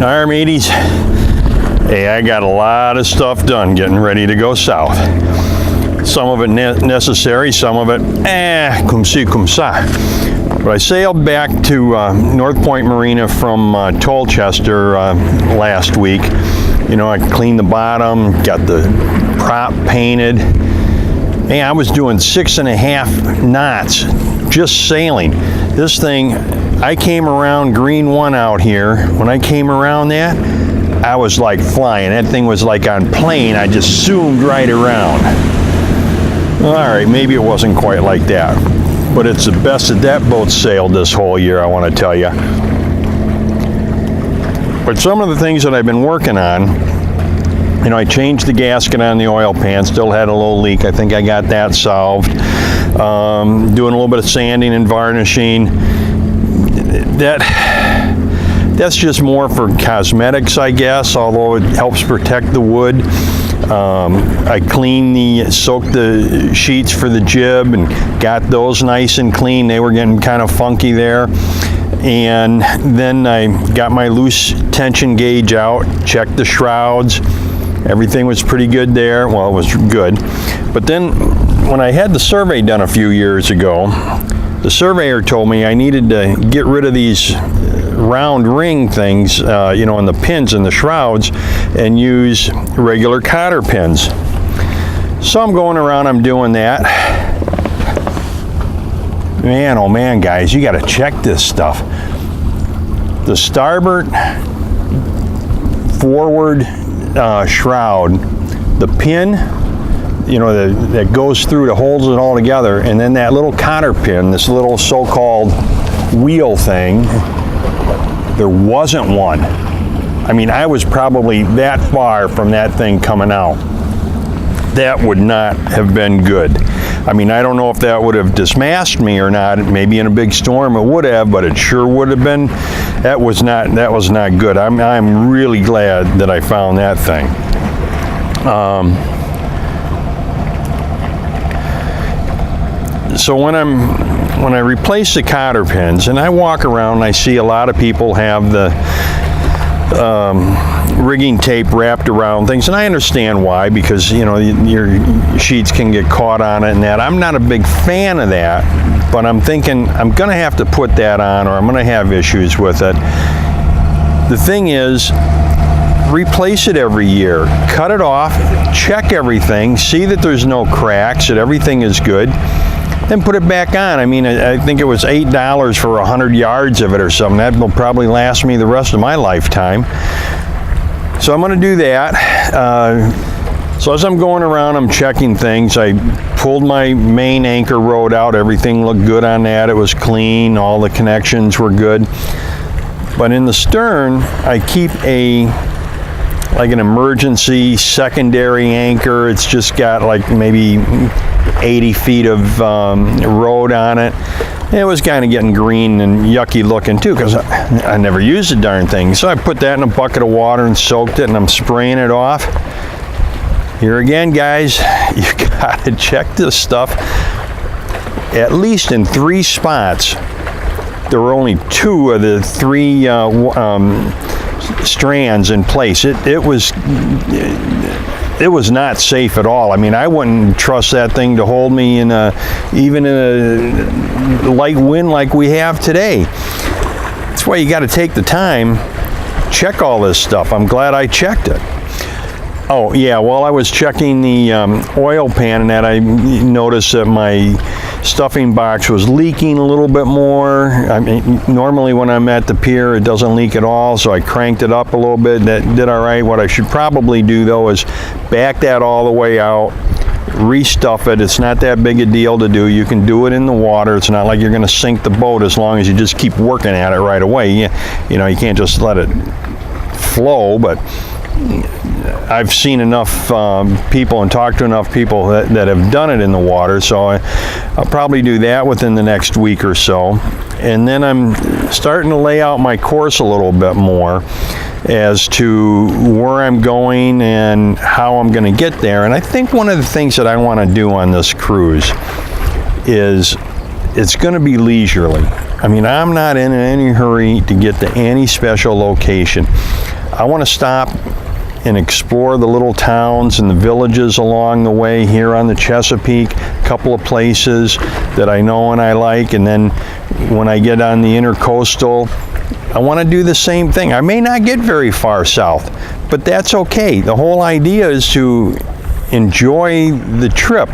right, mateys. Hey, I got a lot of stuff done getting ready to go south. Some of it necessary, some of it, comme ci, comme ça. But I sailed back to North Point Marina from Tolchester last week. You know, I cleaned the bottom, got the prop painted. Hey, I was doing 6.5 knots just sailing. This thing, I came around Green 1 out here. When I came around that, I was like flying. That thing was like on plane. I just zoomed right around. All right, maybe it wasn't quite like that, but it's the best that boat sailed this whole year, I want to tell you. But some of the things that I've been working on, you know, I changed the gasket on the oil pan, still had a little leak. I think I got that solved. Doing a little bit of sanding and varnishing. That's just more for cosmetics, I guess, although it helps protect the wood. I soaked the sheets for the jib and got those nice and clean. They were getting kind of funky there. And then I got my loose tension gauge out, checked the shrouds. Everything was pretty good there. Well, it was good. But then when I had the survey done a few years ago, the surveyor told me I needed to get rid of these round ring things, you know, on the pins and the shrouds, and use regular cotter pins. So I'm going around, I'm doing that. Man, oh man, guys, you got to check this stuff. The starboard forward shroud, the pin, you know, that goes through, that holds it all together, and then that little cotter pin, this little so-called wheel thing, there wasn't one. I mean, I was probably that far from that thing coming out. That would not have been good. I mean, I don't know if that would have dismasked me or not. Maybe in a big storm it would have, but it sure would have been. That was not good. I'm really glad that I found that thing. So when I replace the cotter pins, and I walk around and I see a lot of people have the rigging tape wrapped around things, and I understand why, because, you know, your sheets can get caught on it and that. I'm not a big fan of that, but I'm thinking I'm going to have to put that on, or I'm going to have issues with it. The thing is, replace it every year. Cut it off, check everything, see that there's no cracks, that everything is good, then put it back on. I mean, I think it was $8 for 100 yards of it or something. That will probably last me the rest of my lifetime. So I'm going to do that. So as I'm going around, I'm checking things. I pulled my main anchor rod out. Everything looked good on that. It was clean. All the connections were good. But in the stern, I keep like an emergency secondary anchor. It's just got like maybe 80 feet of road on it. It was kind of getting green and yucky looking too, because I never used the darn thing. So I put that in a bucket of water and soaked it, and I'm spraying it off. Here again, guys, you gotta check this stuff at least in 3 spots. There were only 2 of the 3 strands in place. It was not safe at all. I mean, I wouldn't trust that thing to hold me even in a light wind like we have today. That's why you got to take the time, check all this stuff. I'm glad I checked it. Oh yeah, while I was checking the oil pan and that, I noticed that my stuffing box was leaking a little bit more. I mean, normally when I'm at the pier, it doesn't leak at all, so I cranked it up a little bit. That did all right. What I should probably do though is back that all the way out, restuff it. It's not that big a deal to do. You can do it in the water. It's not like you're going to sink the boat as long as you just keep working at it right away. You know, you can't just let it flow, but I've seen enough people and talked to enough people that have done it in the water, so I'll probably do that within the next week or so. And then I'm starting to lay out my course a little bit more as to where I'm going and how I'm going to get there. And I think one of the things that I want to do on this cruise is it's going to be leisurely. I mean, I'm not in any hurry to get to any special location. I want to stop and explore the little towns and the villages along the way here on the Chesapeake, a couple of places that I know and I like, and then when I get on the intercoastal, I want to do the same thing. I may not get very far south, but that's okay. The whole idea is to enjoy the trip,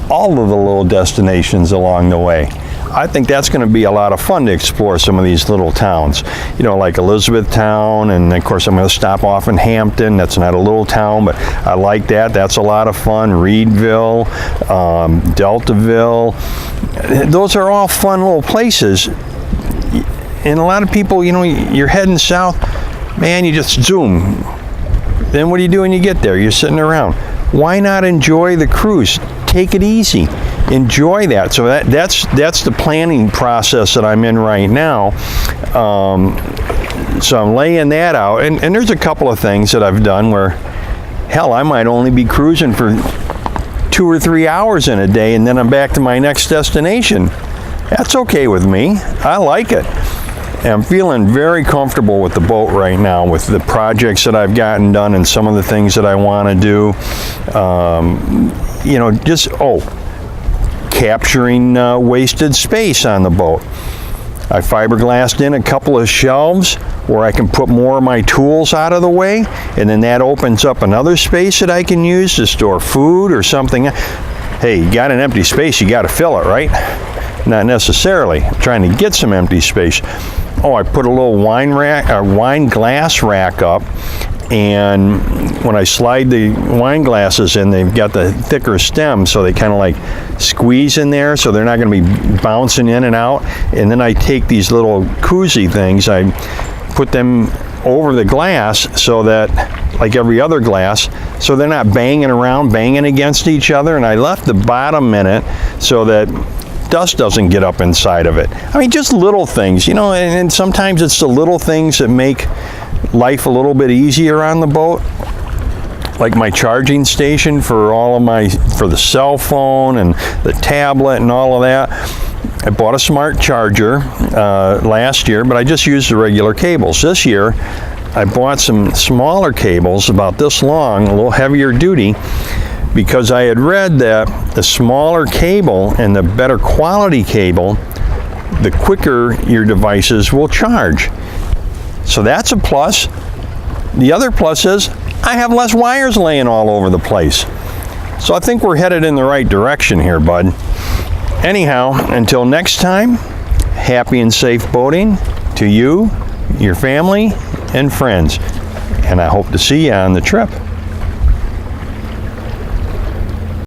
all of the little destinations along the way. I think that's going to be a lot of fun to explore some of these little towns, you know, like Elizabethtown, and of course I'm going to stop off in Hampton. That's not a little town, but I like that. That's a lot of fun. Reedville, Deltaville, those are all fun little places. And a lot of people, you know, you're heading south, man, you just zoom. Then what do you do when you get there? You're sitting around. Why not enjoy the cruise? Take it easy. Enjoy that. So that's the planning process that I'm in right now. So I'm laying that out. And there's a couple of things that I've done where, hell, I might only be cruising for 2 or 3 hours in a day, and then I'm back to my next destination. That's okay with me. I like it. And I'm feeling very comfortable with the boat right now, with the projects that I've gotten done and some of the things that I want to do. You know, just, capturing wasted space on the boat. I fiberglassed in a couple of shelves where I can put more of my tools out of the way, and then that opens up another space that I can use to store food or something. Hey, you got an empty space, you got to fill it, right? Not necessarily. I'm trying to get some empty space. I put a little wine glass rack up, and when I slide the wine glasses in, they've got the thicker stem, so they kind of like squeeze in there, so they're not going to be bouncing in and out. And then I take these little koozie things, I put them over the glass so that, like every other glass, so they're not banging around, banging against each other. And I left the bottom in it so that dust doesn't get up inside of it. I mean, just little things, you know, and sometimes it's the little things that make life a little bit easier on the boat. Like my charging station for for the cell phone and the tablet and all of that. I bought a smart charger last year, but I just used the regular cables. This year, I bought some smaller cables about this long, a little heavier duty, because I had read that the smaller cable and the better quality cable, the quicker your devices will charge. So that's a plus. The other plus is I have less wires laying all over the place. So I think we're headed in the right direction here, bud. Anyhow, until next time, happy and safe boating to you, your family, and friends. And I hope to see you on the trip.